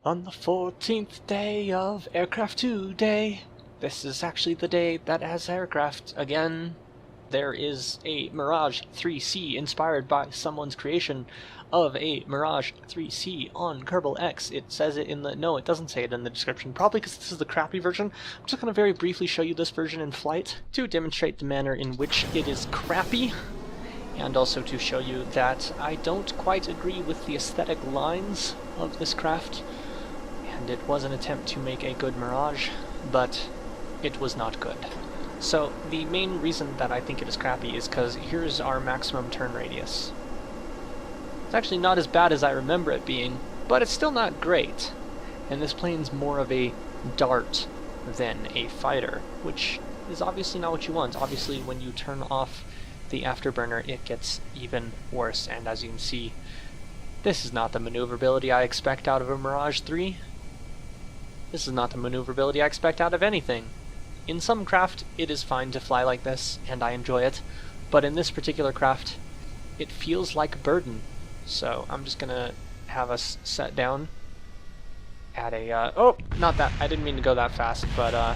On the 14th day of Aircraft 2 Day, this is actually the day that has aircraft again. There is a Mirage IIIC inspired by someone's creation of a Mirage IIIC on Kerbal X. It says it in the... no, it doesn't say it in the description, probably because this is the crappy version. I'm just going to very briefly show you this version in flight to demonstrate the manner in which it is crappy, and also to show you that I don't quite agree with the aesthetic lines of this craft. And it was an attempt to make a good Mirage, but it was not good. So the main reason that I think it is crappy is because here's our maximum turn radius. It's actually not as bad as I remember it being, but it's still not great. And this plane's more of a dart than a fighter, which is obviously not what you want. Obviously when you turn off the afterburner it gets even worse, and as you can see, this is not the maneuverability I expect out of a Mirage 3. This is not the maneuverability I expect out of anything. In some craft, it is fine to fly like this, and I enjoy it, but in this particular craft, it feels like a burden. So I'm just gonna have us set down at a, oh, not that, I didn't mean to go that fast, but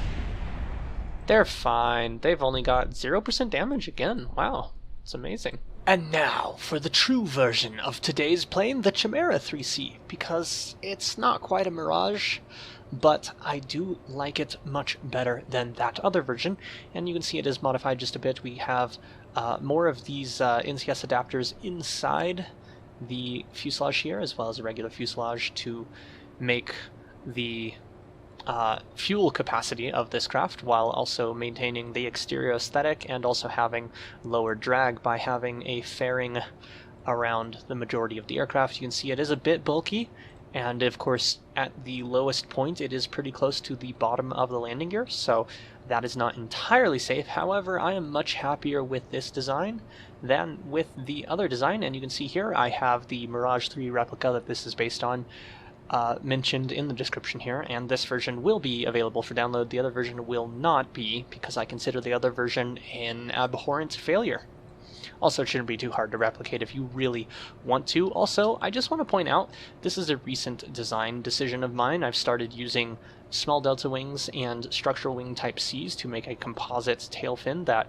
they're fine. They've only got 0% damage again. Wow, it's amazing. And now for the true version of today's plane, the Chimera IIIC, because it's not quite a Mirage, but I do like it much better than that other version, and you can see it is modified just a bit. We have more of these NCS adapters inside the fuselage here, as well as a regular fuselage to make the fuel capacity of this craft, while also maintaining the exterior aesthetic and also having lower drag by having a fairing around the majority of the aircraft. You can see it is a bit bulky, and of course at the lowest point it is pretty close to the bottom of the landing gear, so that is not entirely safe. However, I am much happier with this design than with the other design, and you can see here I have the Mirage 3 replica that this is based on mentioned in the description here, and this version will be available for download. The other version will not be, because I consider the other version an abhorrent failure. Also, it shouldn't be too hard to replicate if you really want to. Also, I just want to point out, this is a recent design decision of mine. I've started using small delta wings and structural wing type Cs to make a composite tail fin that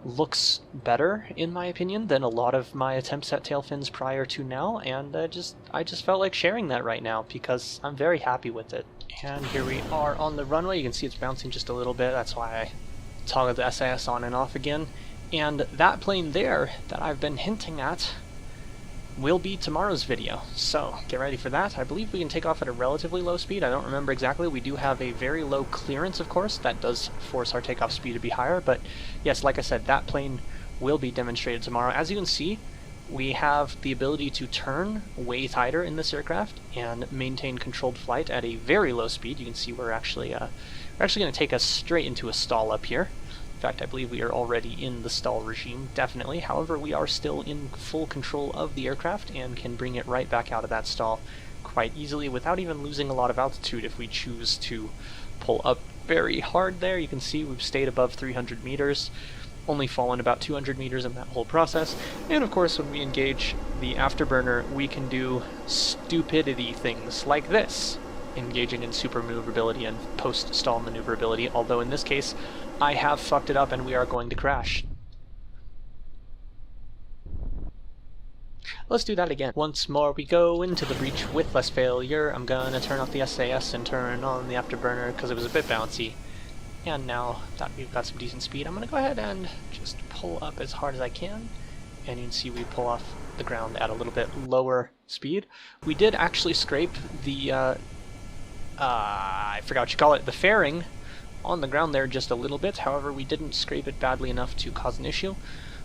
looks better, in my opinion, than a lot of my attempts at tail fins prior to now, and I just felt like sharing that right now because I'm very happy with it. And here we are on the runway. You can see it's bouncing just a little bit. That's why I toggled the SAS on and off again. And that plane there that I've been hinting at will be tomorrow's video, so get ready for that. I believe we can take off at a relatively low speed. I don't remember exactly. We do have a very low clearance, of course. That does force our takeoff speed to be higher, but yes, like I said, that plane will be demonstrated tomorrow. As you can see, we have the ability to turn way tighter in this aircraft and maintain controlled flight at a very low speed. You can see we're actually going to take us straight into a stall up here. In fact, I believe we are already in the stall regime, definitely. However, we are still in full control of the aircraft and can bring it right back out of that stall quite easily without even losing a lot of altitude if we choose to pull up very hard there. You can see we've stayed above 300 meters, only fallen about 200 meters in that whole process. And of course, when we engage the afterburner, we can do stupidity things like this, engaging in super maneuverability and post-stall maneuverability, although in this case I have fucked it up and we are going to crash. Let's do that again. Once more we go into the breach with less failure. I'm gonna turn off the SAS and turn on the afterburner because it was a bit bouncy. And now that we've got some decent speed, I'm gonna go ahead and just pull up as hard as I can. And you can see we pull off the ground at a little bit lower speed. We did actually scrape the I forgot what you call it, the fairing on the ground there just a little bit. However, we didn't scrape it badly enough to cause an issue.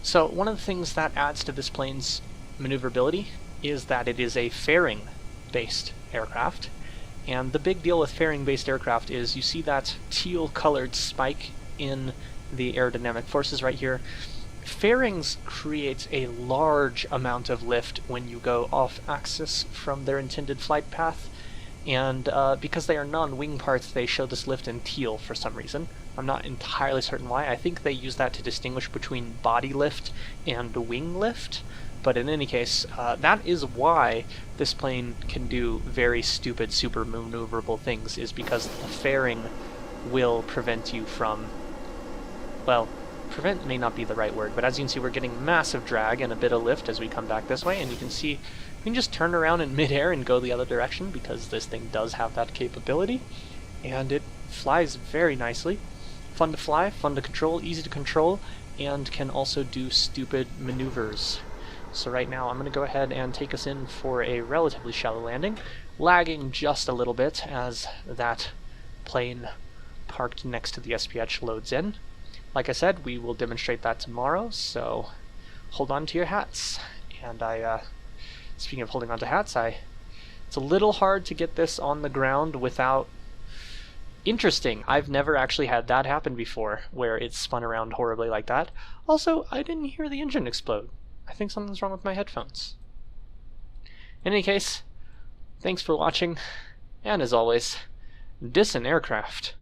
So one of the things that adds to this plane's maneuverability is that it is a fairing-based aircraft. And the big deal with fairing-based aircraft is you see that teal-colored spike in the aerodynamic forces right here. Fairings create a large amount of lift when you go off-axis from their intended flight path. And because they are non-wing parts, they show this lift in teal for some reason. I'm not entirely certain why. I think they use that to distinguish between body lift and wing lift, But in any case, that is why this plane can do very stupid, super maneuverable things, is because the fairing will prevent you from, well, prevent may not be the right word, but as you can see, we're getting massive drag and a bit of lift as we come back this way, and you can see we can just turn around in midair and go the other direction because this thing does have that capability, and it flies very nicely. Fun to fly, fun to control, easy to control, and can also do stupid maneuvers. So right now I'm going to go ahead and take us in for a relatively shallow landing, lagging just a little bit as that plane parked next to the SPH loads in. Like I said, we will demonstrate that tomorrow, so hold on to your hats. And speaking of holding on to hats, it's a little hard to get this on the ground without... Interesting, I've never actually had that happen before, where it spun around horribly like that. Also, I didn't hear the engine explode. I think something's wrong with my headphones. In any case, thanks for watching, and as always, dis an aircraft.